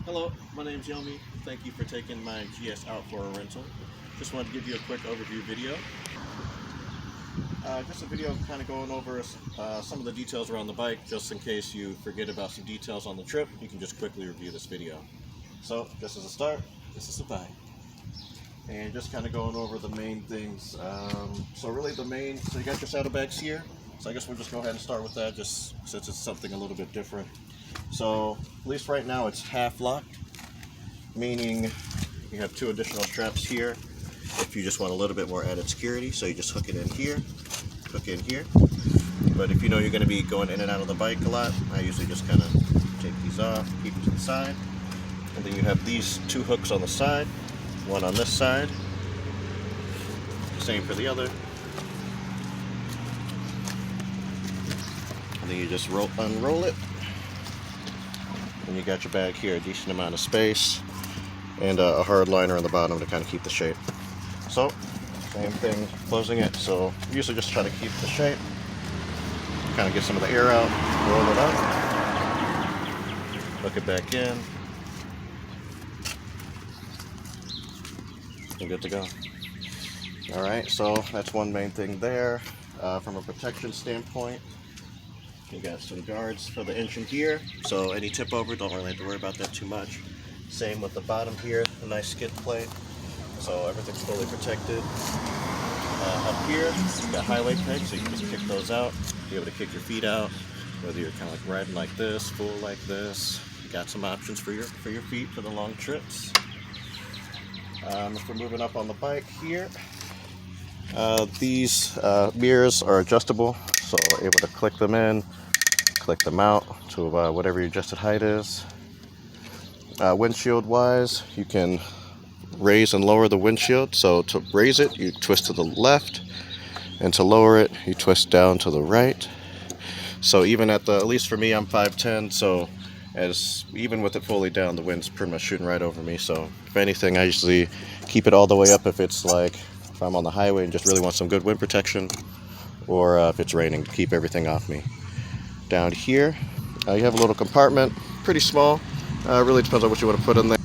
Hello, my name is Yomi. Thank you for taking my GS out for a rental. Just wanted to give you a quick overview video. Just a video kind of going over some of the details around the bike, just in case you forget about some details on the trip. You can just quickly review this video. So, just as a start, this is the bike. And just kind of going over the main things. So you got your saddlebags here. So I guess we'll just go ahead and start with that, just since it's something a little bit different. So, at least right now it's half locked, meaning you have two additional straps here if you just want a little bit more added security. So you just hook it in here, hook in here. But if you know you're going to be going in and out of the bike a lot, I usually just kind of take these off, keep them to the side. And then you have these two hooks on the side, one on this side, same for the other. And then you just unroll it. And you got your bag here, a decent amount of space, and a hard liner on the bottom to kind of keep the shape. So, same thing, closing it. So, usually just try to keep the shape, kind of get some of the air out, roll it up, hook it back in, and good to go. Alright, so that's one main thing there. From a protection standpoint, you got some guards for the engine here, so any tip over, don't really have to worry about that too much. Same with the bottom here, a nice skid plate, so everything's fully protected. Up here, you've got highway pegs, so you can just kick those out, be able to kick your feet out, whether you're kind of like riding like this, full like this. You got some options for your feet for the long trips. If we're moving up on the bike here, these mirrors are adjustable, so able to click them in, click them out to whatever your adjusted height is. Windshield wise, you can raise and lower the windshield. So to raise it, you twist to the left, and to lower it, you twist down to the right. So even at least for me, I'm 5'10", so even with it fully down, the wind's pretty much shooting right over me. So if anything, I usually keep it all the way up if I'm on the highway and just really want some good wind protection, or if it's raining, to keep everything off me. Down here, you have a little compartment, pretty small. Really depends on what you want to put in there.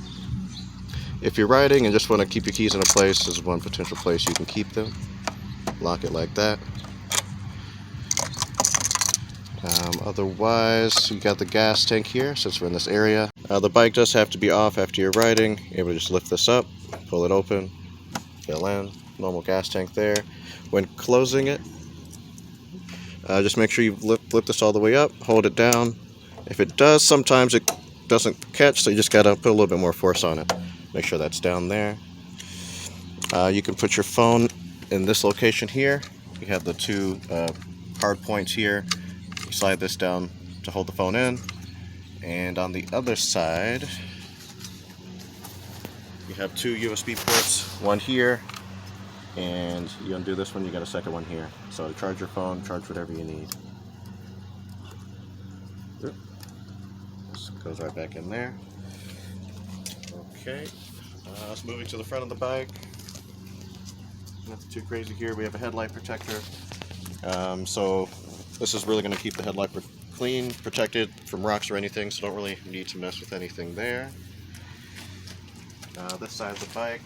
If you're riding and just want to keep your keys in a place, there's one potential place you can keep them. Lock it like that. Otherwise, you got the gas tank here, since we're in this area. The bike does have to be off after you're riding. You're able to just lift this up, pull it open, fill in. Normal gas tank there. When closing it, just make sure you flip this all the way up, hold it down. If it does, sometimes it doesn't catch, so you just gotta put a little bit more force on it. Make sure that's down there. You can put your phone in this location here. You have the two hard points here. You slide this down to hold the phone in. And on the other side, you have two USB ports, one here, and you undo this one, you got a second one here. So to charge your phone, charge whatever you need. This goes right back in there. Okay, so moving to the front of the bike. Nothing too crazy here. We have a headlight protector. So this is really going to keep the headlight clean, protected from rocks or anything, so don't really need to mess with anything there. This side of the bike,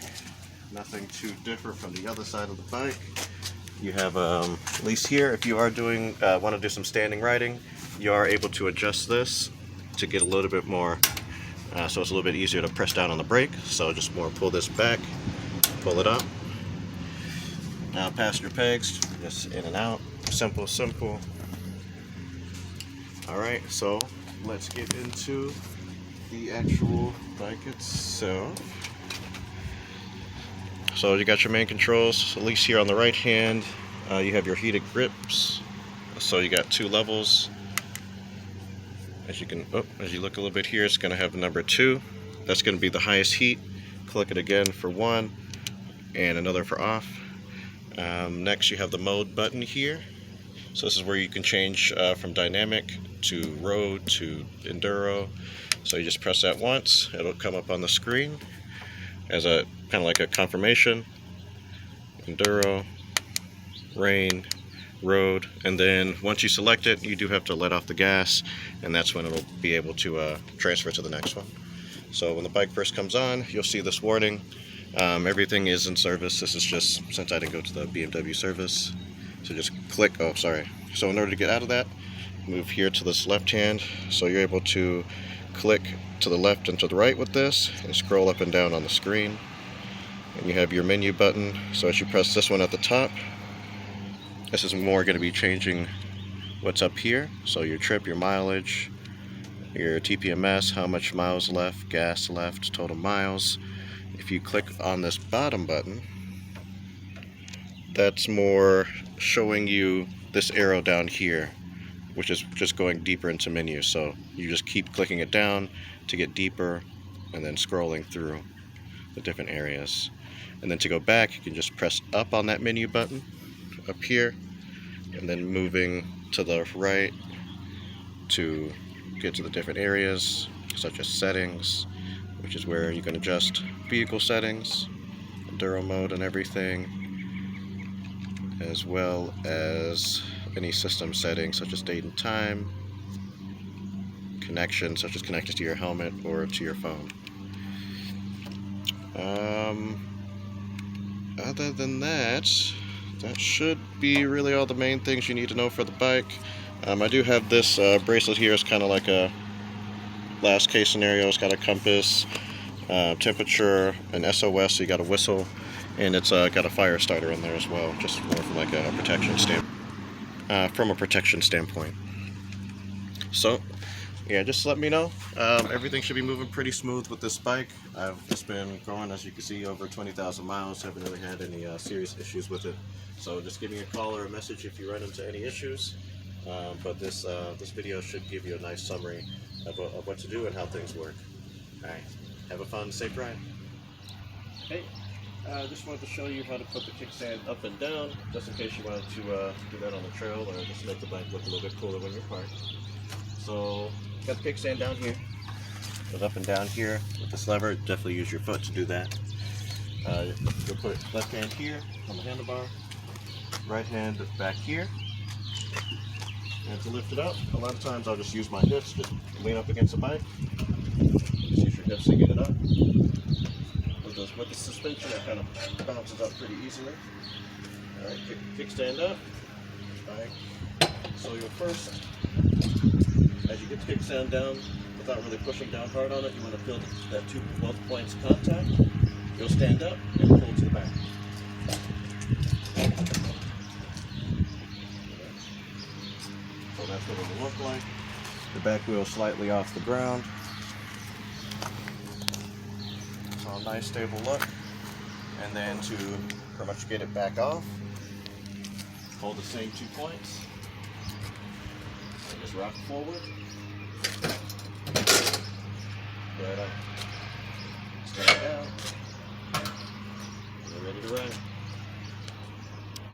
nothing too different from the other side of the bike. You have, at least here, if you are want to do some standing riding, you are able to adjust this to get a little bit more, so it's a little bit easier to press down on the brake. So just more pull this back, pull it up. Now passenger pegs, just in and out, simple. Alright, so let's get into the actual bike itself. So you got your main controls, at least here on the right hand, you have your heated grips. So you got two levels. As you look a little bit here, it's going to have the number 2. That's going to be the highest heat. Click it again for 1 and another for off. Next you have the mode button here. So this is where you can change from dynamic to road to enduro. So you just press that once, it'll come up on the screen as a kind of like a confirmation. Enduro, rain, road, and then once you select it, you do have to let off the gas, and that's when it'll be able to transfer to the next one. So when the bike first comes on, you'll see this warning. Everything is in service. This is just since I didn't go to the BMW service. So just click, oh sorry. So in order to get out of that, move here to this left hand. So you're able to click to the left and to the right with this and scroll up and down on the screen. And you have your menu button. So as you press this one at the top, this is more going to be changing what's up here. So your trip, your mileage, your TPMS, how much miles left, gas left, total miles. If you click on this bottom button, that's more showing you this arrow down here, which is just going deeper into menus. So you just keep clicking it down to get deeper and then scrolling through the different areas. And then to go back, you can just press up on that menu button up here and then moving to the right to get to the different areas such as settings, which is where you can adjust vehicle settings, enduro mode and everything, as well as any system settings such as date and time, connection such as connected to your helmet or to your phone. Other than that, that should be really all the main things you need to know for the bike. I do have this bracelet here. It's kind of like a last case scenario. It's got a compass, temperature, an SOS, so you got a whistle, and it's got a fire starter in there as well, just more from like a protection standpoint. So yeah, just let me know. Everything should be moving pretty smooth with this bike. I've just been going, as you can see, over 20,000 miles. Haven't really had any serious issues with it. So just give me a call or a message if you run into any issues. But this video should give you a nice summary of what to do and how things work. Alright, have a fun, safe ride. Hey, just wanted to show you how to put the kickstand up and down, just in case you wanted to do that on the trail or just make the bike look a little bit cooler when you're parked. So, got the kickstand down here, goes up and down here with this lever. Definitely use your foot to do that. You'll put left hand here on the handlebar, right hand back here. And to lift it up, a lot of times I'll just use my hips to lean up against the bike. Just use your hips to get it up. With the suspension, it kind of bounces up pretty easily. Alright, kickstand up. Alright, so you'll first, as you get the kickstand down, without really pushing down hard on it, you want to feel that both points contact. You'll stand up and pull to the back. So that's what it will look like. The back wheel slightly off the ground. So a nice stable look. And then to pretty much get it back off, hold the same 2 points. And just rock forward. Right on.